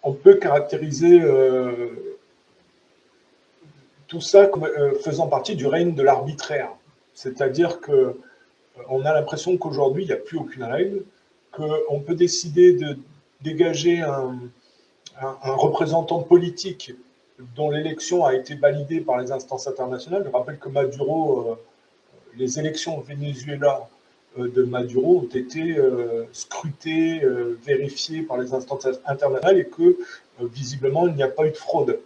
on peut caractériser tout ça comme faisant partie du règne de l'arbitraire. C'est-à-dire qu'on a l'impression qu'aujourd'hui, il n'y a plus aucune règle, qu'on peut décider de dégager un représentant politique dont l'élection a été validée par les instances internationales. Je rappelle que Maduro, les élections au Venezuela de Maduro ont été scrutées, vérifiées par les instances internationales et que visiblement il n'y a pas eu de fraude.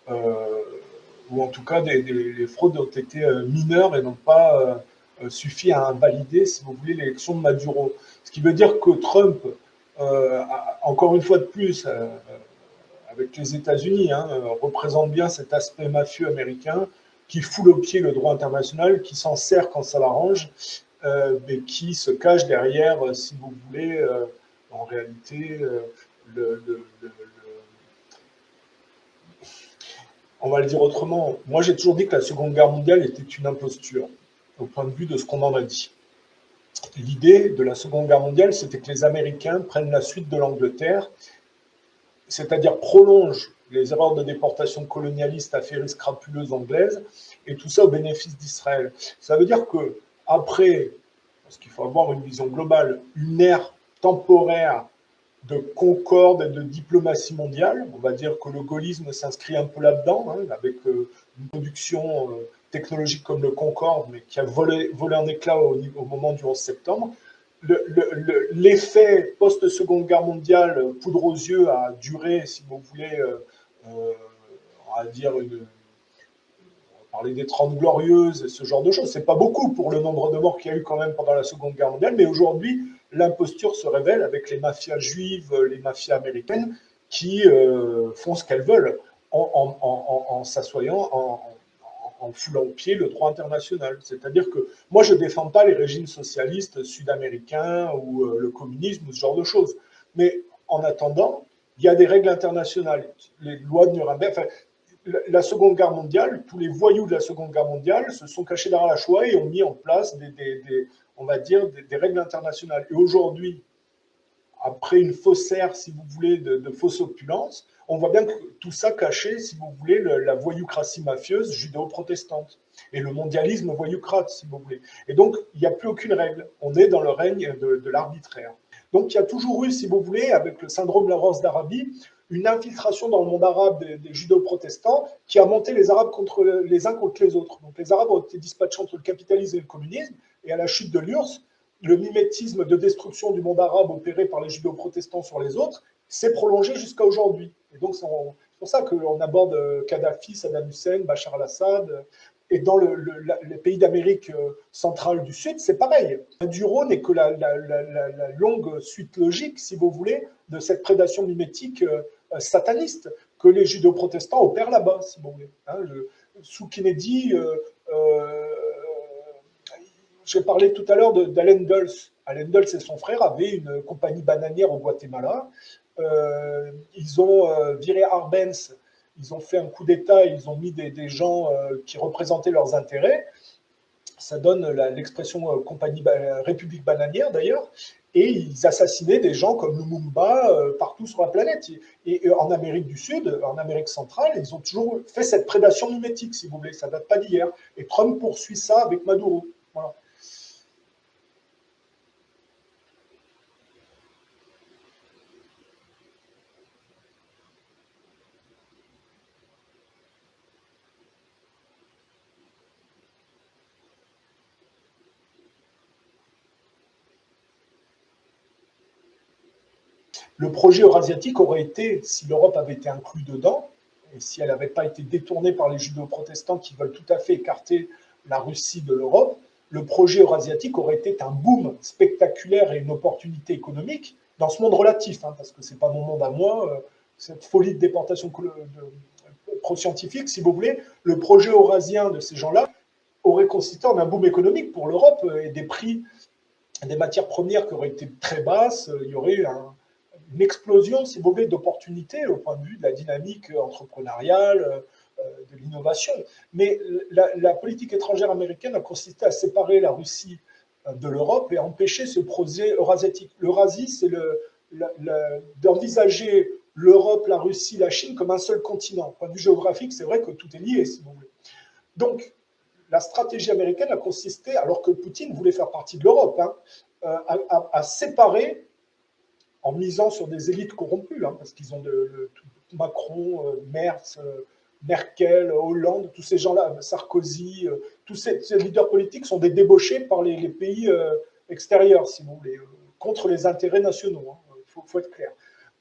Ou en tout cas les fraudes ont été mineures et n'ont pas suffi à invalider, si vous voulez, l'élection de Maduro. Ce qui veut dire que Trump, encore une fois de plus, avec les États-Unis, représente bien cet aspect mafieux américain qui foule au pied le droit international, qui s'en sert quand ça l'arrange, mais qui se cache derrière, si vous voulez, en réalité, on va le dire autrement. Moi, j'ai toujours dit que la Seconde Guerre mondiale était une imposture, au point de vue de ce qu'on en a dit. L'idée de la Seconde Guerre mondiale, c'était que les Américains prennent la suite de l'Angleterre, c'est-à-dire prolongent les erreurs de déportation colonialiste affaires scrapuleuses anglaises, et tout ça au bénéfice d'Israël. Ça veut dire que après, parce qu'il faut avoir une vision globale, une ère temporaire de concorde et de diplomatie mondiale, on va dire que le gaullisme s'inscrit un peu là-dedans, avec une production technologique comme le Concorde, mais qui a volé en éclats au moment du 11 septembre. L'effet post-Seconde Guerre mondiale, poudre aux yeux, a duré, si vous voulez, on va dire, on va parler des 30 glorieuses, ce genre de choses. C'est pas beaucoup pour le nombre de morts qu'il y a eu quand même pendant la Seconde Guerre mondiale, mais aujourd'hui, l'imposture se révèle avec les mafias juives, les mafias américaines, qui font ce qu'elles veulent en s'assoyant, en foulant au pied le droit international. C'est-à-dire que moi, je ne défends pas les régimes socialistes sud-américains ou le communisme ou ce genre de choses. Mais en attendant, il y a des règles internationales. Les lois de Nuremberg, enfin, la Seconde Guerre mondiale, tous les voyous de la Seconde Guerre mondiale se sont cachés derrière la Shoah et ont mis en place on va dire, des règles internationales. Et aujourd'hui, après une faussaire, si vous voulez, de fausse opulence, on voit bien que tout ça cachait, si vous voulez, la voyoucratie mafieuse judéo-protestante et le mondialisme voyoucrate, si vous voulez. Et donc, il n'y a plus aucune règle. On est dans le règne de l'arbitraire. Donc, il y a toujours eu, si vous voulez, avec le syndrome de la Rose d'Arabie, une infiltration dans le monde arabe des judéo-protestants qui a monté les Arabes les uns contre les autres. Donc, les Arabes ont été dispatchés entre le capitalisme et le communisme, et à la chute de l'URSS, le mimétisme de destruction du monde arabe opéré par les judéo-protestants sur les autres s'est prolongé jusqu'à aujourd'hui. Et donc, c'est pour ça qu'on aborde Kadhafi, Saddam Hussein, Bachar al-Assad. Et dans les pays d'Amérique centrale du Sud, c'est pareil. Maduro n'est que la longue suite logique, si vous voulez, de cette prédation mimétique sataniste que les judéo-protestants opèrent là-bas, si vous voulez. Sous Kennedy, j'ai parlé tout à l'heure d'Allen Dulles. Allen Dulles et son frère avaient une compagnie bananière au Guatemala. Ils ont viré Arbenz, ils ont fait un coup d'État, ils ont mis des gens qui représentaient leurs intérêts. Ça donne l'expression République bananière d'ailleurs. Et ils assassinaient des gens comme Lumumba partout sur la planète. Et en Amérique du Sud, en Amérique centrale, ils ont toujours fait cette prédation mimétique, si vous voulez. Ça ne date pas d'hier. Et Trump poursuit ça avec Maduro. Voilà. Le projet eurasiatique aurait été, si l'Europe avait été inclue dedans, et si elle n'avait pas été détournée par les judéo-protestants qui veulent tout à fait écarter la Russie de l'Europe, le projet eurasiatique aurait été un boom spectaculaire et une opportunité économique dans ce monde relatif, parce que ce n'est pas mon monde à moi, cette folie de déportation pro-scientifique, si vous voulez, le projet eurasien de ces gens-là aurait consisté en un boom économique pour l'Europe et des prix des matières premières qui auraient été très basses, il y aurait eu une explosion, si vous voulez, d'opportunités au point de vue de la dynamique entrepreneuriale, de l'innovation. Mais la politique étrangère américaine a consisté à séparer la Russie de l'Europe et à empêcher ce projet eurasiatique. L'Eurasie, c'est d'envisager l'Europe, la Russie, la Chine comme un seul continent. Point de vue géographique, c'est vrai que tout est lié, si vous voulez. Donc, la stratégie américaine a consisté, alors que Poutine voulait faire partie de l'Europe, hein, à séparer en misant sur des élites corrompues, hein, parce qu'ils ont Macron, Merz, Merkel, Hollande, tous ces gens-là, Sarkozy, tous ces leaders politiques sont des débauchés par les pays extérieurs, si vous voulez, contre les intérêts nationaux. Faut être clair.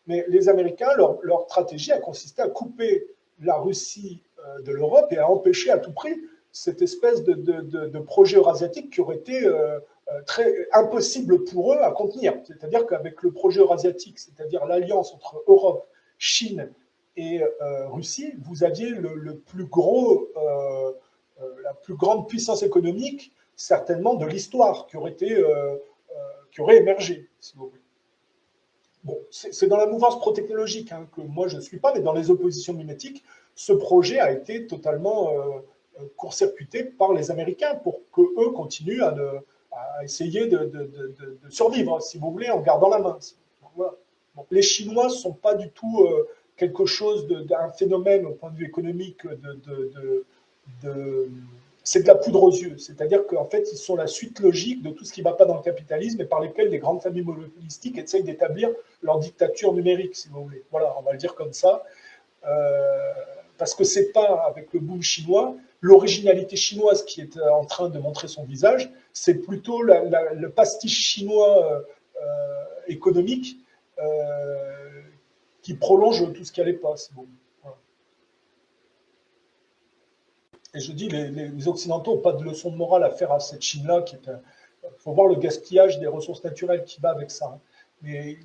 Mais les Américains, leur stratégie a consisté à couper la Russie de l'Europe et à empêcher à tout prix cette espèce de projet eurasiatique qui aurait été très impossible pour eux à contenir. C'est-à-dire qu'avec le projet eurasiatique, c'est-à-dire l'alliance entre Europe, Chine et Russie, vous aviez le plus gros, la plus grande puissance économique, certainement, de l'histoire qui aurait émergé, si vous voulez. Bon, c'est dans la mouvance pro-technologique hein, que moi je ne suis pas, mais dans les oppositions mimétiques, ce projet a été totalement court-circuité par les Américains pour qu'eux continuent à essayer de survivre, si vous voulez, en gardant la main. Voilà. Bon, les Chinois ne sont pas du tout quelque chose d'un phénomène au point de vue économique c'est de la poudre aux yeux. C'est-à-dire qu'en fait, ils sont la suite logique de tout ce qui ne va pas dans le capitalisme et par lesquels les grandes familles monopolistiques essayent d'établir leur dictature numérique, si vous voulez. Voilà, on va le dire comme ça. Parce que c'est pas avec le boom chinois, l'originalité chinoise qui est en train de montrer son visage, c'est plutôt le pastiche chinois économique qui prolonge tout ce qui n'allait pas. Si vous voulez. Voilà. Et je dis, les Occidentaux n'ont pas de leçon de morale à faire à cette Chine-là. Il faut voir le gaspillage des ressources naturelles qui va avec ça. Mais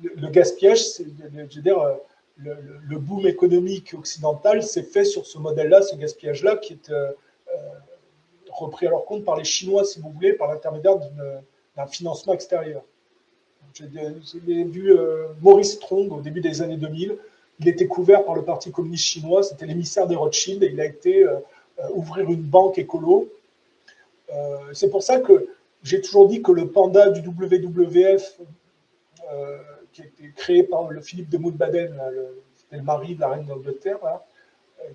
le gaspillage, je veux dire, le boom économique occidental s'est fait sur ce modèle-là, ce gaspillage-là, qui est repris à leur compte par les Chinois, si vous voulez, par l'intermédiaire d'un financement extérieur. J'ai vu Maurice Strong au début des années 2000. Il était couvert par le Parti communiste chinois, c'était l'émissaire des Rothschild, et il a été ouvrir une banque écolo. C'est pour ça que j'ai toujours dit que le panda du WWF, qui a été créé par le Philippe de Mountbatten, c'était le mari de la reine d'Angleterre,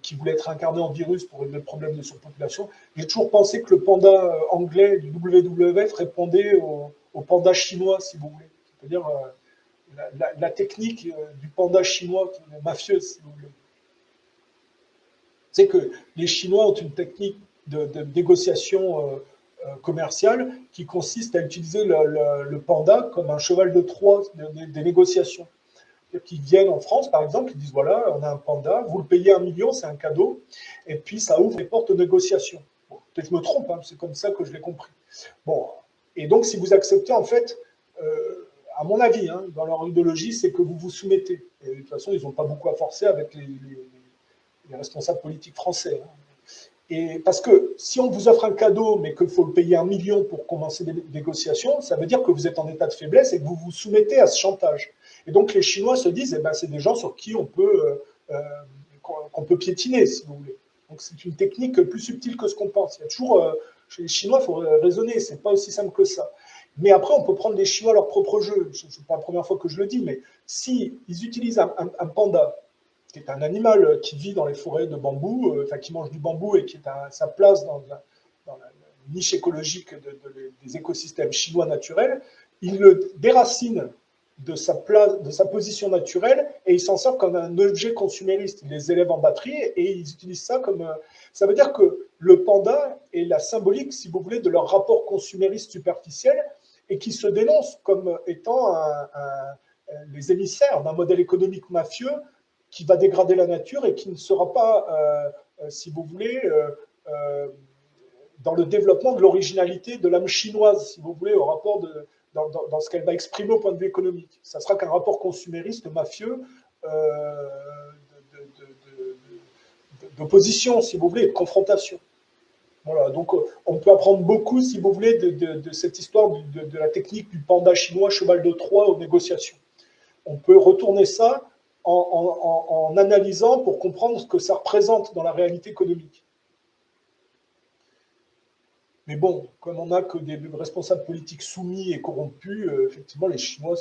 qui voulait être incarné en virus pour régler le problème de surpopulation. J'ai toujours pensé que le panda anglais du WWF répondait au panda chinois, si vous voulez. C'est-à-dire la technique du panda chinois mafieuse, si vous voulez. C'est que les Chinois ont une technique de négociation commerciale qui consiste à utiliser le panda comme un cheval de Troie des négociations. Qui viennent en France, par exemple, ils disent voilà, on a un panda, vous le payez 1 million, c'est un cadeau, et puis ça ouvre les portes aux négociations. Bon, peut-être que je me trompe, hein, c'est comme ça que je l'ai compris. Bon, et donc si vous acceptez, en fait, à mon avis, hein, dans leur idéologie, c'est que vous vous soumettez. Et de toute façon, ils n'ont pas beaucoup à forcer avec les responsables politiques français. Hein. Et parce que si on vous offre un cadeau, mais qu'il faut le payer 1 million pour commencer des négociations, ça veut dire que vous êtes en état de faiblesse et que vous vous soumettez à ce chantage. Et donc les Chinois se disent, eh ben, c'est des gens sur qui qu'on peut piétiner, si vous voulez. Donc c'est une technique plus subtile que ce qu'on pense. Il y a toujours, chez les Chinois, il faut raisonner, c'est pas aussi simple que ça. Mais après, on peut prendre les Chinois leur propre jeu. Ce n'est pas la première fois que je le dis, mais si ils utilisent un panda, qui est un animal qui vit dans les forêts de bambou, qui mange du bambou et qui est à sa place dans la niche écologique des écosystèmes chinois naturels, ils le déracinent de sa position naturelle et ils s'en servent comme un objet consumériste. Ils les élèvent en batterie et ils utilisent ça comme... Ça veut dire que le panda est la symbolique, si vous voulez, de leur rapport consumériste superficiel et qui se dénonce comme étant les émissaires d'un modèle économique mafieux qui va dégrader la nature et qui ne sera pas, si vous voulez, dans le développement de l'originalité de l'âme chinoise, si vous voulez, au rapport dans ce qu'elle va exprimer au point de vue économique. Ça sera qu'un rapport consumériste mafieux d'opposition, si vous voulez, de confrontation. Voilà, donc on peut apprendre beaucoup, si vous voulez, de cette histoire de la technique du panda chinois, cheval de Troie aux négociations. On peut retourner ça en analysant pour comprendre ce que ça représente dans la réalité économique. Mais bon, comme on n'a que des responsables politiques soumis et corrompus, effectivement, les Chinois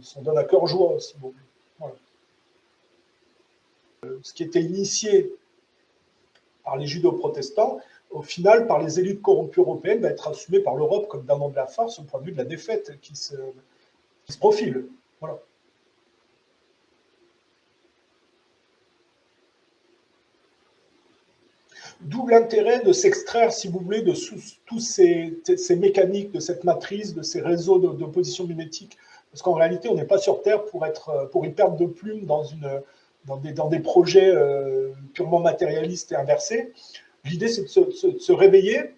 s'en donnent à cœur joie, si vous voulez. Voilà. ce qui était initié par les judo-protestants, au final, par les élites corrompues européennes, va être assumé par l'Europe comme d'un nom de la farce au point de vue de la défaite qui se profile. Voilà. D'où l'intérêt de s'extraire, si vous voulez, de tous ces mécaniques, de cette matrice, de ces réseaux d'opposition mimétique. Parce qu'en réalité, on n'est pas sur Terre pour y perdre de plumes dans des projets purement matérialistes et inversés. L'idée, c'est de se réveiller,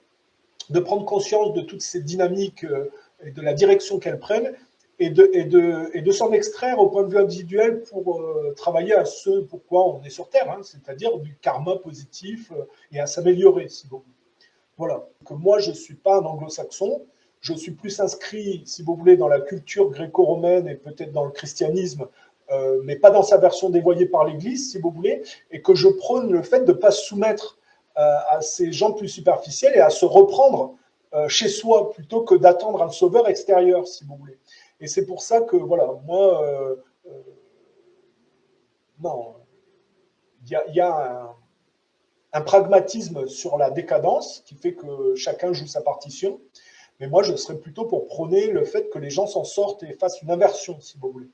de prendre conscience de toutes ces dynamiques et de la direction qu'elles prennent, et de s'en extraire au point de vue individuel pour travailler à ce pourquoi on est sur Terre, hein, c'est-à-dire du karma positif et à s'améliorer, si vous voulez. Voilà. Que moi, je ne suis pas un anglo-saxon, je suis plus inscrit, si vous voulez, dans la culture gréco-romaine et peut-être dans le christianisme, mais pas dans sa version dévoyée par l'Église, si vous voulez, et que je prône le fait de ne pas se soumettre à ces gens plus superficiels et à se reprendre chez soi plutôt que d'attendre un sauveur extérieur, si vous voulez. Et c'est pour ça que, voilà, moi, non, il y a un pragmatisme sur la décadence qui fait que chacun joue sa partition. Mais moi, je serais plutôt pour prôner le fait que les gens s'en sortent et fassent une inversion, si vous voulez.